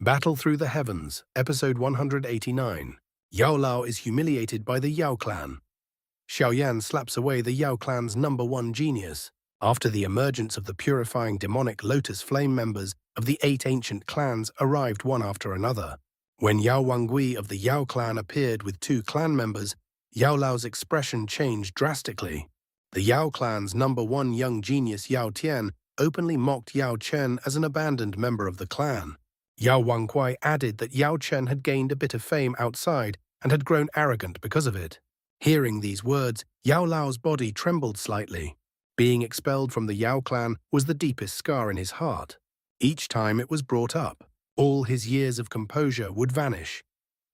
Battle Through the Heavens, Episode 189. Yao Lao is humiliated by the Yao Clan. Xiao Yan slaps away the Yao Clan's #1 genius. After the emergence of the purifying demonic lotus flame, members of the 8 ancient clans arrived one after another. When Yao Wangui of the Yao Clan appeared with 2 clan members, Yao Lao's expression changed drastically. The Yao Clan's #1 young genius Yao Tian openly mocked Yao Chen as an abandoned member of the clan. Yao Wangui added that Yao Chen had gained a bit of fame outside and had grown arrogant because of it. Hearing these words, Yao Lao's body trembled slightly. Being expelled from the Yao clan was the deepest scar in his heart. Each time it was brought up, all his years of composure would vanish,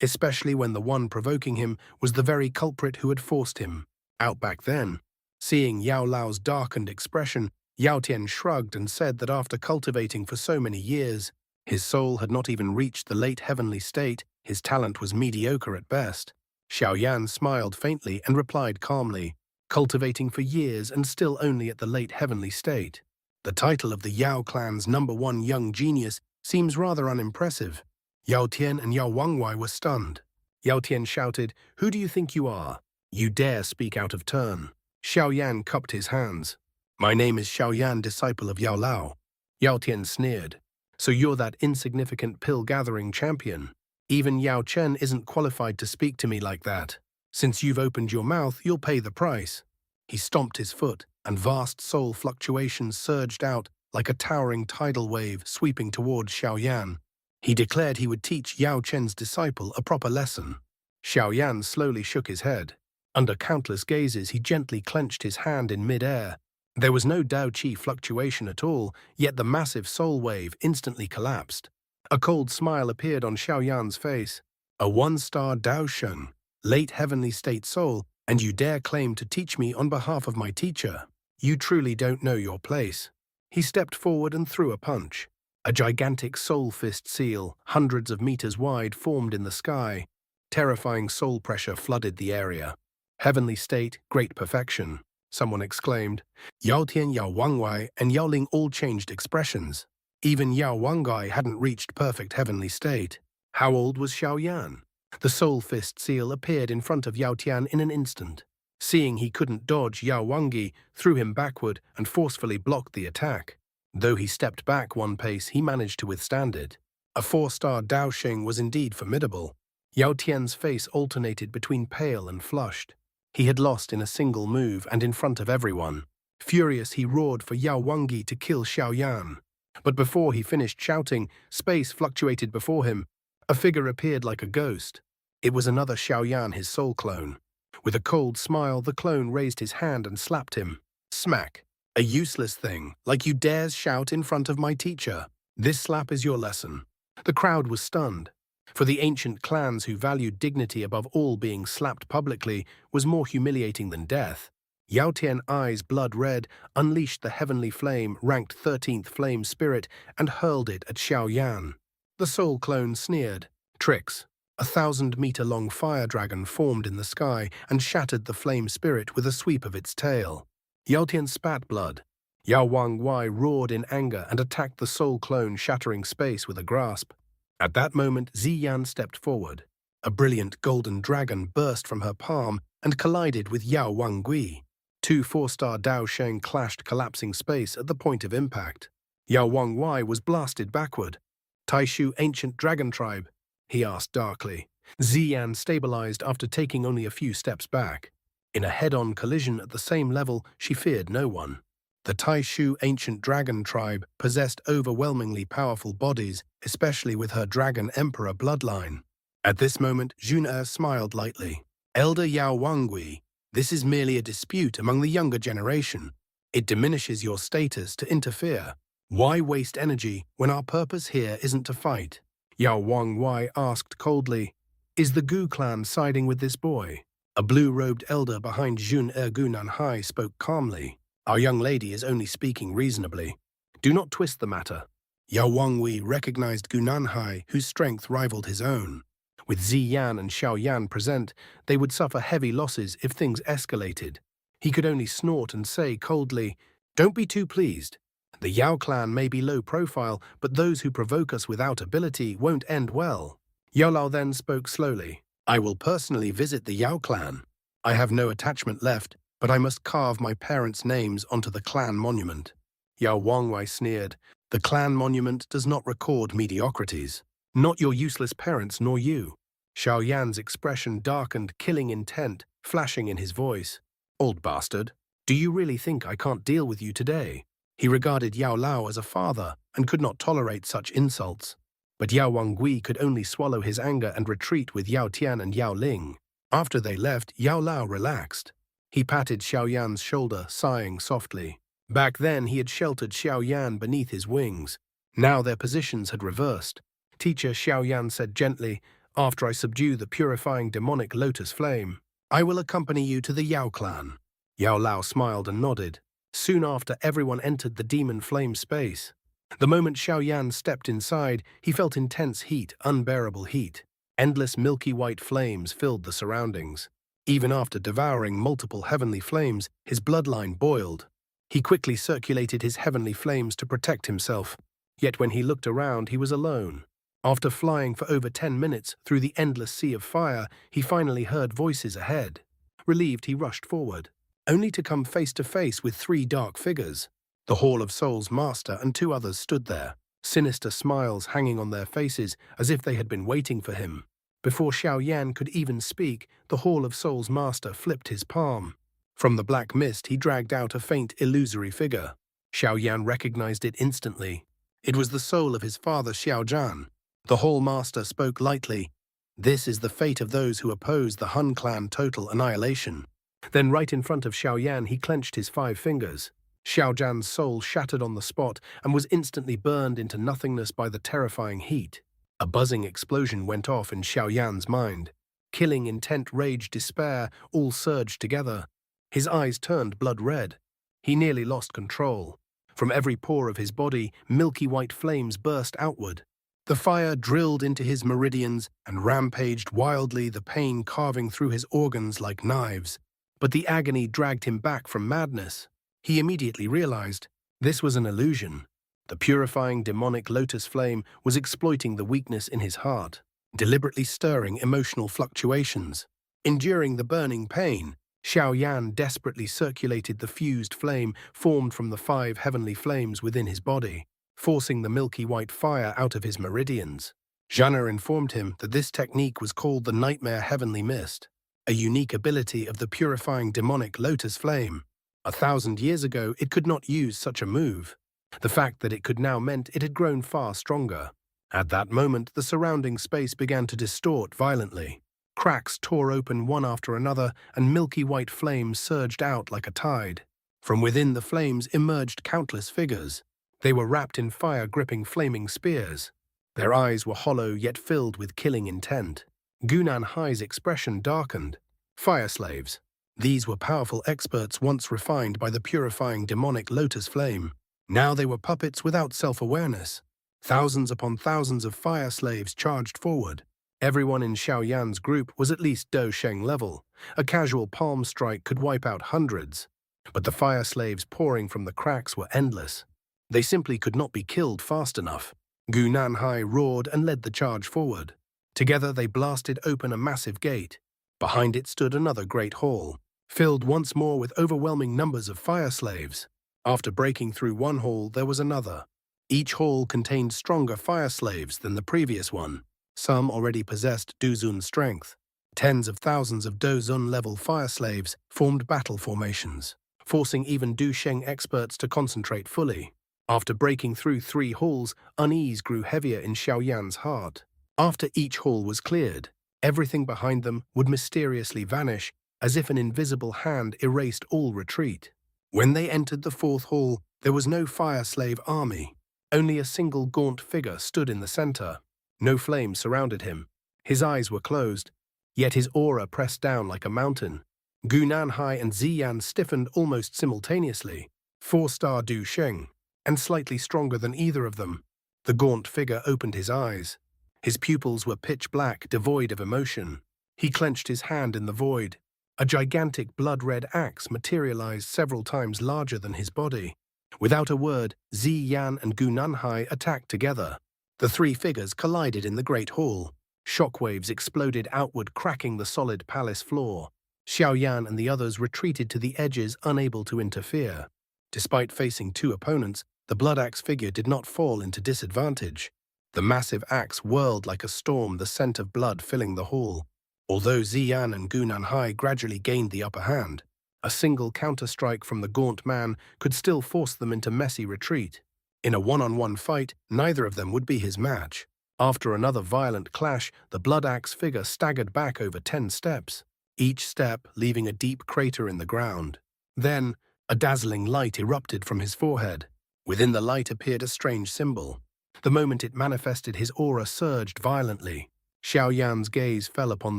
especially when the one provoking him was the very culprit who had forced him out back then. Seeing Yao Lao's darkened expression, Yao Tian shrugged and said that after cultivating for so many years, his soul had not even reached the late heavenly state. His talent was mediocre at best. Xiao Yan smiled faintly and replied calmly, cultivating for years and still only at the late heavenly state. The title of the Yao clan's #1 young genius seems rather unimpressive. Yao Tian and Yao Wangui were stunned. Yao Tian shouted, "Who do you think you are? You dare speak out of turn." Xiao Yan cupped his hands. "My name is Xiao Yan, disciple of Yao Lao." Yao Tian sneered. "So you're that insignificant pill-gathering champion? Even Yao Chen isn't qualified to speak to me like that. Since you've opened your mouth, you'll pay the price." He stomped his foot, and vast soul fluctuations surged out like a towering tidal wave sweeping towards Xiao Yan. He declared he would teach Yao Chen's disciple a proper lesson. Xiao Yan slowly shook his head. Under countless gazes, he gently clenched his hand in mid-air. There was no Dao Qi fluctuation at all, yet the massive soul wave instantly collapsed. A cold smile appeared on Xiao Yan's face. "A 1-star Dao Shen, late heavenly state soul, and you dare claim to teach me on behalf of my teacher? You truly don't know your place." He stepped forward and threw a punch. A gigantic soul fist seal, hundreds of meters wide, formed in the sky. Terrifying soul pressure flooded the area. "Heavenly state, great perfection," someone exclaimed. Yao Tian, Yao Wangui, and Yao Ling all changed expressions. Even Yao Wangui hadn't reached perfect heavenly state. How old was Xiao Yan? The soul fist seal appeared in front of Yao Tian in an instant. Seeing he couldn't dodge, Yao Wangui threw him backward and forcefully blocked the attack. Though he stepped back one pace, he managed to withstand it. A 4-star Dao Sheng was indeed formidable. Yao Tian's face alternated between pale and flushed. He had lost in a single move and in front of everyone. Furious, he roared for Yao Wangui to kill Xiao Yan. But before he finished shouting, space fluctuated before him. A figure appeared like a ghost. It was another Xiao Yan, his soul clone. With a cold smile, the clone raised his hand and slapped him. Smack. "A useless thing, like you dares shout in front of my teacher. This slap is your lesson." The crowd was stunned. For the ancient clans who valued dignity above all, being slapped publicly was more humiliating than death. Yao Tian, eyes blood red, unleashed the heavenly flame, ranked 13th flame spirit, and hurled it at Xiao Yan. The soul clone sneered. "Tricks." A 1,000-meter-long fire dragon formed in the sky and shattered the flame spirit with a sweep of its tail. Yao Tian spat blood. Yao Wangui roared in anger and attacked the soul clone, shattering space with a grasp. At that moment, Ziyan stepped forward. A brilliant golden dragon burst from her palm and collided with Yao Wangui. 2 4-star Dao Sheng clashed, collapsing space at the point of impact. Yao Wangui was blasted backward. "Taishu, ancient dragon tribe?" he asked darkly. Ziyan stabilized after taking only a few steps back. In a head-on collision at the same level, she feared no one. The Taishu ancient dragon tribe possessed overwhelmingly powerful bodies, especially with her dragon emperor bloodline. At this moment, Jun'er smiled lightly. "Elder Yao Wangui, this is merely a dispute among the younger generation. It diminishes your status to interfere. Why waste energy when our purpose here isn't to fight?" Yao Wangui asked coldly, "Is the Gu clan siding with this boy?" A blue-robed elder behind Jun'er Gunanhai spoke calmly. "Our young lady is only speaking reasonably. Do not twist the matter." Yao Wangui recognized Gunanhai, whose strength rivaled his own. With Ziyan and Xiao Yan present, they would suffer heavy losses if things escalated. He could only snort and say coldly, "Don't be too pleased. The Yao clan may be low profile, but those who provoke us without ability won't end well. Yao Lao then spoke slowly. I will personally visit the Yao clan. I have no attachment left, but I must carve my parents' names onto the clan monument. Yao Wangwei sneered. The clan monument does not record mediocrities. Not your useless parents nor you. Xiao Yan's expression darkened, killing intent, flashing in his voice. Old bastard, do you really think I can't deal with you today? He regarded Yao Lao as a father and could not tolerate such insults. But Yao Wangui could only swallow his anger and retreat with Yao Tian and Yao Ling. After they left, Yao Lao relaxed. He patted Xiao Yan's shoulder, sighing softly. Back then, he had sheltered Xiao Yan beneath his wings. Now their positions had reversed. Teacher Xiao Yan said gently, after I subdue the purifying demonic lotus flame, I will accompany you to the Yao clan. Yao Lao smiled and nodded. Soon after, everyone entered the demon flame space. The moment Xiao Yan stepped inside, he felt intense heat, unbearable heat. Endless milky white flames filled the surroundings. Even after devouring multiple heavenly flames, his bloodline boiled. He quickly circulated his heavenly flames to protect himself. Yet when he looked around, he was alone. After flying for over 10 minutes through the endless sea of fire, he finally heard voices ahead. Relieved, he rushed forward, only to come face to face with 3 dark figures. The Hall of Soul's master and 2 others stood there, sinister smiles hanging on their faces as if they had been waiting for him. Before Xiao Yan could even speak, the Hall of Soul's master flipped his palm. From the black mist, he dragged out a faint, illusory figure. Xiao Yan recognized it instantly. It was the soul of his father Xiao Yan. The Hall master spoke lightly. This is the fate of those who oppose the Hun clan total annihilation. Then right in front of Xiao Yan, he clenched his 5 fingers. Xiao Jan's soul shattered on the spot and was instantly burned into nothingness by the terrifying heat. A buzzing explosion went off in Xiao Yan's mind. Killing, intent, rage, despair all surged together. His eyes turned blood red. He nearly lost control. From every pore of his body, milky white flames burst outward. The fire drilled into his meridians and rampaged wildly, the pain carving through his organs like knives. But the agony dragged him back from madness. He immediately realized this was an illusion. The purifying demonic lotus flame was exploiting the weakness in his heart, deliberately stirring emotional fluctuations. Enduring the burning pain, Xiao Yan desperately circulated the fused flame formed from the 5 heavenly flames within his body, forcing the milky white fire out of his meridians. Zhana informed him that this technique was called the Nightmare Heavenly Mist, a unique ability of the purifying demonic lotus flame. 1,000 years ago, it could not use such a move. The fact that it could now meant it had grown far stronger. At that moment, the surrounding space began to distort violently. Cracks tore open one after another, and milky white flames surged out like a tide. From within the flames emerged countless figures. They were wrapped in fire-gripping flaming spears. Their eyes were hollow yet filled with killing intent. Gunan Hai's expression darkened. Fire slaves. These were powerful experts once refined by the purifying demonic lotus flame. Now they were puppets without self-awareness. Thousands upon thousands of fire slaves charged forward. Everyone in Xiao Yan's group was at least Do Sheng level. A casual palm strike could wipe out hundreds. But the fire slaves pouring from the cracks were endless. They simply could not be killed fast enough. Gu Nanhai roared and led the charge forward. Together they blasted open a massive gate. Behind it stood another great hall, filled once more with overwhelming numbers of fire slaves. After breaking through one hall, there was another. Each hall contained stronger fire slaves than the previous one. Some already possessed Duzun strength. Tens of thousands of Dozun-level fire slaves formed battle formations, forcing even Du Sheng experts to concentrate fully. After breaking through 3 halls, unease grew heavier in Xiao Yan's heart. After each hall was cleared, everything behind them would mysteriously vanish, as if an invisible hand erased all retreat. When they entered the 4th hall, there was no fire slave army. Only a single gaunt figure stood in the center. No flame surrounded him. His eyes were closed, yet his aura pressed down like a mountain. Gu Nanhai and Ziyan stiffened almost simultaneously. 4-star Du Sheng, and slightly stronger than either of them. The gaunt figure opened his eyes. His pupils were pitch black, devoid of emotion. He clenched his hand in the void. A gigantic blood-red axe materialized several times larger than his body. Without a word, Xiao Yan and Gu Nanhai attacked together. The three figures collided in the great hall. Shockwaves exploded outward, cracking the solid palace floor. Xiao Yan and the others retreated to the edges, unable to interfere. Despite facing two opponents, the blood axe figure did not fall into disadvantage. The massive axe whirled like a storm, the scent of blood filling the hall. Although Xian and Gu Nanhai gradually gained the upper hand, a single counter-strike from the gaunt man could still force them into messy retreat. In a one-on-one fight, neither of them would be his match. After another violent clash, the blood axe figure staggered back over 10 steps, each step leaving a deep crater in the ground. Then, a dazzling light erupted from his forehead. Within the light appeared a strange symbol. The moment it manifested, his aura surged violently. Xiao Yan's gaze fell upon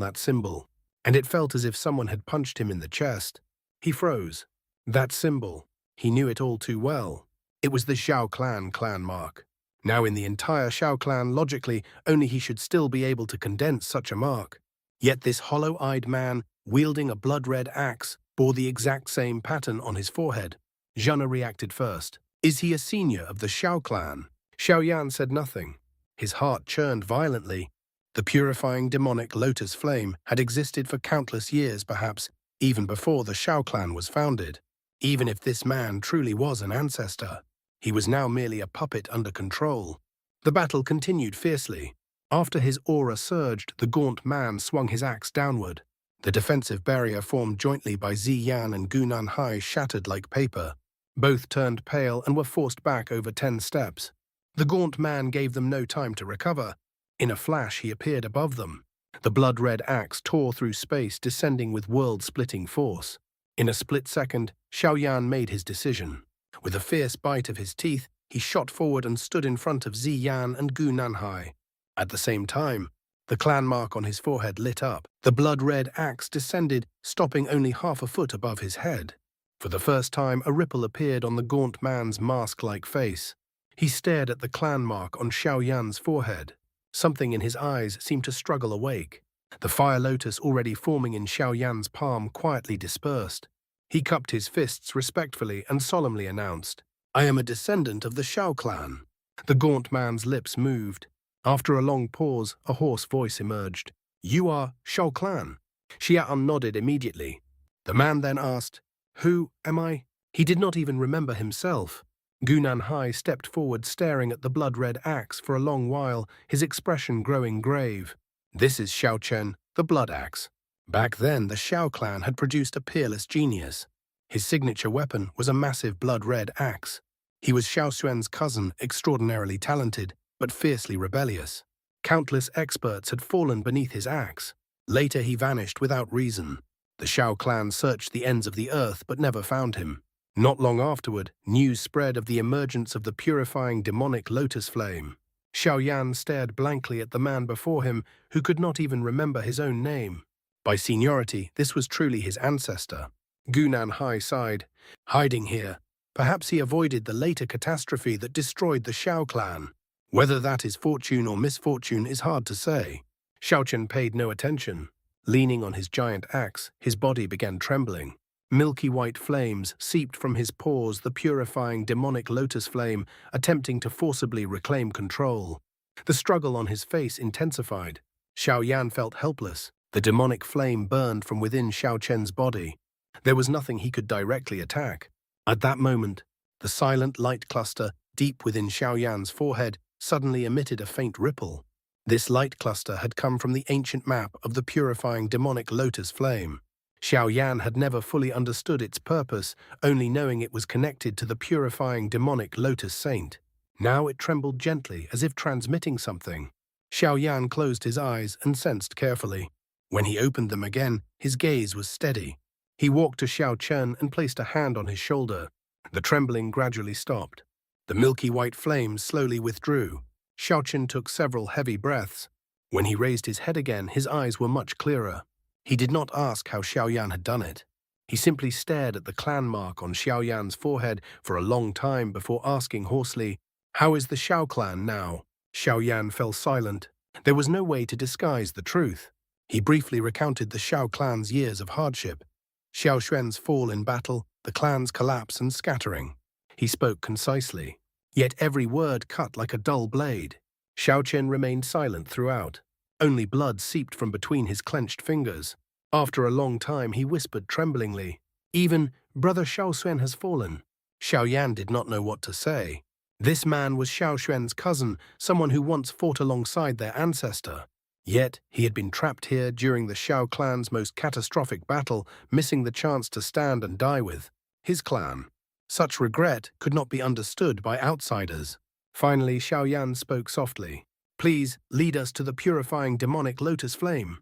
that symbol, and it felt as if someone had punched him in the chest. He froze. That symbol. He knew it all too well. It was the Xiao clan mark. Now in the entire Xiao clan, logically, only he should still be able to condense such a mark. Yet this hollow-eyed man, wielding a blood-red axe, bore the exact same pattern on his forehead. Zhana reacted first. Is he a senior of the Xiao clan? Xiao Yan said nothing. His heart churned violently. The purifying demonic lotus flame had existed for countless years, perhaps even before the Xiao clan was founded. Even if this man truly was an ancestor, he was now merely a puppet under control. The battle continued fiercely. After his aura surged, the gaunt man swung his axe downward. The defensive barrier formed jointly by Xian and Gu Nanhai shattered like paper. Both turned pale and were forced back over 10 steps. The gaunt man gave them no time to recover. In a flash, he appeared above them. The blood-red axe tore through space, descending with world-splitting force. In a split second, Xiao Yan made his decision. With a fierce bite of his teeth, he shot forward and stood in front of Xian and Gu Nanhai. At the same time, the clan mark on his forehead lit up. The blood-red axe descended, stopping only half a foot above his head. For the first time, a ripple appeared on the gaunt man's mask-like face. He stared at the clan mark on Xiao Yan's forehead. Something in his eyes seemed to struggle awake. The fire lotus already forming in Xiao Yan's palm quietly dispersed. He cupped his fists respectfully and solemnly announced, "I am a descendant of the Xiao clan." The gaunt man's lips moved. After a long pause, a hoarse voice emerged. "You are Xiao clan?" Xiao Yan nodded immediately. The man then asked, "Who am I?" He did not even remember himself. Gu Nanhai stepped forward, staring at the blood-red axe for a long while, his expression growing grave. "This is Xiao Chen, the blood axe." Back then, the Xiao clan had produced a peerless genius. His signature weapon was a massive blood-red axe. He was Xiao Xuan's cousin, extraordinarily talented, but fiercely rebellious. Countless experts had fallen beneath his axe. Later, he vanished without reason. The Xiao clan searched the ends of the earth but never found him. Not long afterward, news spread of the emergence of the purifying demonic lotus flame. Xiao Yan stared blankly at the man before him, who could not even remember his own name. By seniority, this was truly his ancestor. Gu Nanhai sighed. Hiding here. Perhaps he avoided the later catastrophe that destroyed the Xiao clan. Whether that is fortune or misfortune is hard to say. Xiao Chen paid no attention. Leaning on his giant axe, his body began trembling. Milky white flames seeped from his pores, the purifying demonic lotus flame, attempting to forcibly reclaim control. The struggle on his face intensified. Xiao Yan felt helpless. The demonic flame burned from within Xiao Chen's body. There was nothing he could directly attack. At that moment, the silent light cluster, deep within Xiao Yan's forehead, suddenly emitted a faint ripple. This light cluster had come from the ancient map of the purifying demonic lotus flame. Xiao Yan had never fully understood its purpose, only knowing it was connected to the purifying demonic lotus saint. Now it trembled gently, as if transmitting something. Xiao Yan closed his eyes and sensed carefully. When he opened them again, his gaze was steady. He walked to Xiao Chen and placed a hand on his shoulder. The trembling gradually stopped. The milky white flames slowly withdrew. Xiao Chen took several heavy breaths. When he raised his head again, his eyes were much clearer. He did not ask how Xiao Yan had done it. He simply stared at the clan mark on Xiao Yan's forehead for a long time before asking hoarsely, "How is the Xiao clan now?" Xiao Yan fell silent. There was no way to disguise the truth. He briefly recounted the Xiao clan's years of hardship, Xiao Xuan's fall in battle, the clan's collapse and scattering. He spoke concisely, yet every word cut like a dull blade. Xiao Qian remained silent throughout. Only blood seeped from between his clenched fingers. After a long time, he whispered tremblingly, "Even Brother Xiao Xuan has fallen." Xiao Yan did not know what to say. This man was Xiao Xuan's cousin, someone who once fought alongside their ancestor. Yet he had been trapped here during the Xiao clan's most catastrophic battle, missing the chance to stand and die with his clan. Such regret could not be understood by outsiders. Finally, Xiao Yan spoke softly. "Please lead us to the purifying demonic lotus flame."